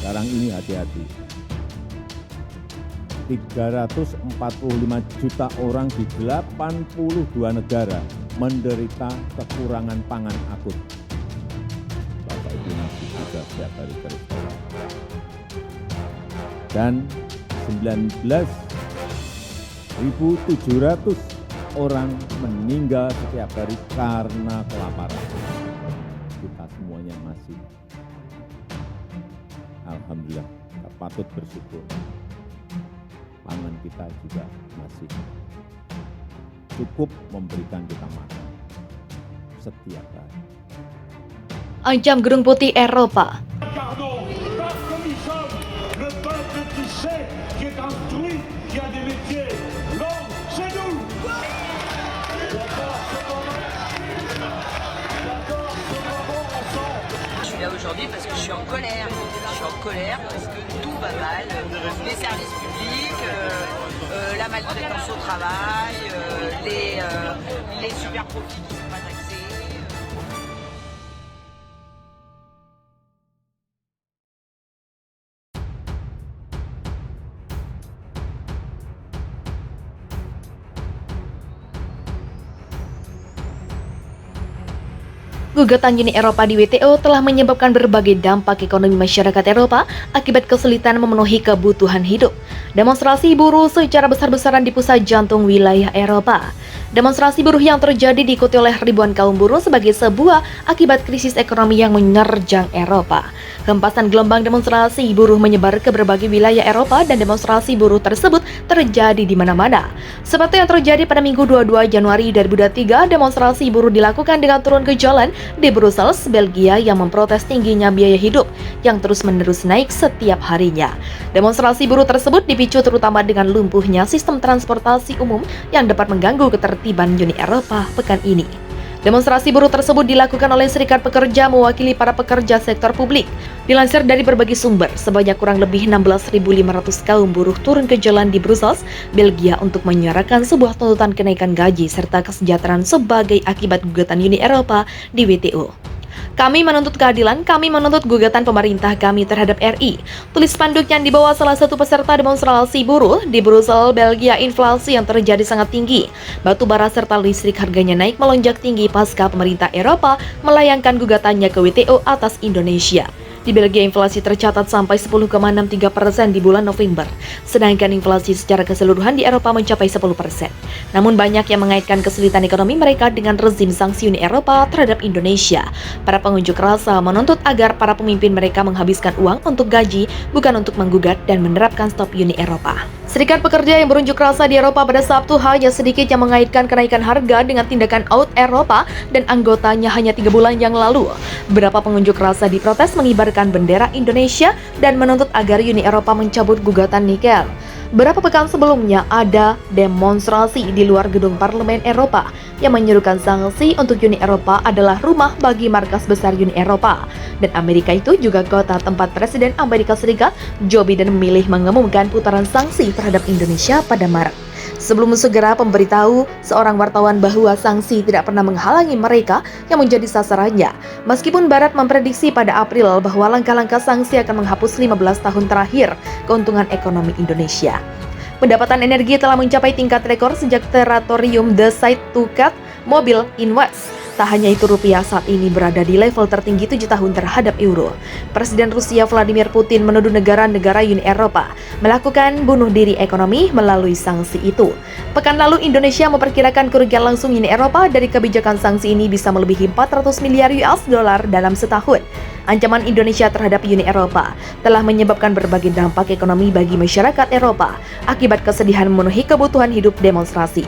Sekarang ini hati-hati. 345 juta orang di 82 negara menderita kekurangan pangan akut. Bapak Ibu nasi ada setiap hari terus. Dan 19.700 orang meninggal setiap hari karena kelaparan. Kita semuanya masih, alhamdulillah, kita patut bersyukur. Pangan kita juga masih cukup memberikan kita makan setiap hari. Ancam Gedung Putih Eropa. Je suis là aujourd'hui parce que je suis en colère. Je suis en colère parce que tout va mal. Les services publics, la maltraitance au travail, les super profits qui ne sont pas taxés. Gugatan Uni Eropa di WTO telah menyebabkan berbagai dampak ekonomi masyarakat Eropa akibat kesulitan memenuhi kebutuhan hidup. Demonstrasi buruh secara besar-besaran di pusat jantung wilayah Eropa. Demonstrasi buruh yang terjadi diikuti oleh ribuan kaum buruh sebagai sebuah akibat krisis ekonomi yang menerjang Eropa. Hempasan gelombang demonstrasi buruh menyebar ke berbagai wilayah Eropa dan demonstrasi buruh tersebut terjadi di mana-mana. Seperti yang terjadi pada Minggu 22 Januari 2023, demonstrasi buruh dilakukan dengan turun ke jalan di Brussels, Belgia yang memprotes tingginya biaya hidup yang terus-menerus naik setiap harinya. Demonstrasi buruh tersebut dipicu terutama dengan lumpuhnya sistem transportasi umum yang dapat mengganggu ketertiban Uni Eropa pekan ini. Demonstrasi buruh tersebut dilakukan oleh Serikat Pekerja mewakili para pekerja sektor publik. Dilansir dari berbagai sumber, sebanyak kurang lebih 16.500 kaum buruh turun ke jalan di Brussels, Belgia untuk menyuarakan sebuah tuntutan kenaikan gaji serta kesejahteraan sebagai akibat gugatan Uni Eropa di WTO. Kami menuntut keadilan, kami menuntut gugatan pemerintah kami terhadap RI. Tulis spanduk yang dibawa salah satu peserta demonstrasi buruh di Brussels, Belgia. Inflasi yang terjadi sangat tinggi. Batu bara serta listrik harganya naik melonjak tinggi pasca pemerintah Eropa melayangkan gugatannya ke WTO atas Indonesia. Di Belgia, inflasi tercatat sampai 10,63% di bulan November, sedangkan inflasi secara keseluruhan di Eropa mencapai 10%. Namun banyak yang mengaitkan kesulitan ekonomi mereka dengan rezim sanksi Uni Eropa terhadap Indonesia. Para pengunjuk rasa menuntut agar para pemimpin mereka menghabiskan uang untuk gaji, bukan untuk menggugat dan menerapkan stop Uni Eropa. Serikat pekerja yang berunjuk rasa di Eropa pada Sabtu hanya sedikit yang mengaitkan kenaikan harga dengan tindakan out Eropa dan anggotanya hanya 3 bulan yang lalu. Beberapa pengunjuk rasa diprotes mengibarkan bendera Indonesia dan menuntut agar Uni Eropa mencabut gugatan nikel. Beberapa pekan sebelumnya ada demonstrasi di luar gedung Parlemen Eropa yang menyerukan sanksi untuk Uni Eropa adalah rumah bagi markas besar Uni Eropa. Dan Amerika itu juga kota tempat Presiden Amerika Serikat Joe Biden memilih mengumumkan putaran sanksi terhadap Indonesia pada Maret. Sebelum segera memberitahu seorang wartawan bahwa sanksi tidak pernah menghalangi mereka yang menjadi sasarannya. Meskipun Barat memprediksi pada April bahwa langkah-langkah sanksi akan menghapus 15 tahun terakhir keuntungan ekonomi Indonesia. Pendapatan energi telah mencapai tingkat rekor sejak teratorium Decide to Cut mobil Inwest. Tak hanya itu, rupiah saat ini berada di level tertinggi 7 tahun terhadap euro. Presiden Rusia Vladimir Putin menuduh negara-negara Uni Eropa melakukan bunuh diri ekonomi melalui sanksi itu. Pekan lalu Indonesia memperkirakan kerugian langsung Uni Eropa dari kebijakan sanksi ini bisa melebihi 400 miliar US dollar dalam setahun. Ancaman Indonesia terhadap Uni Eropa telah menyebabkan berbagai dampak ekonomi bagi masyarakat Eropa akibat kesedihan memenuhi kebutuhan hidup demonstrasi.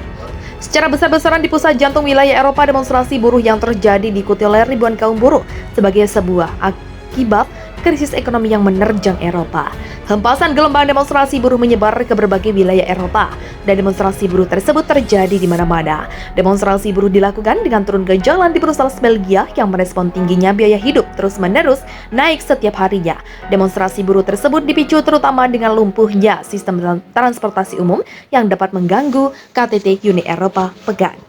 Secara besar-besaran di pusat jantung wilayah Eropa, demonstrasi buruh yang terjadi diikuti oleh ribuan kaum buruh sebagai sebuah akibat krisis ekonomi yang menerjang Eropa. Hempasan gelombang demonstrasi buruh menyebar ke berbagai wilayah Eropa, dan demonstrasi buruh tersebut terjadi di mana-mana. Demonstrasi buruh dilakukan dengan turun ke jalan di Brussels, Belgia, yang merespon tingginya biaya hidup terus-menerus naik setiap harinya. Demonstrasi buruh tersebut dipicu terutama dengan lumpuhnya sistem transportasi umum yang dapat mengganggu KTT Uni Eropa pekan.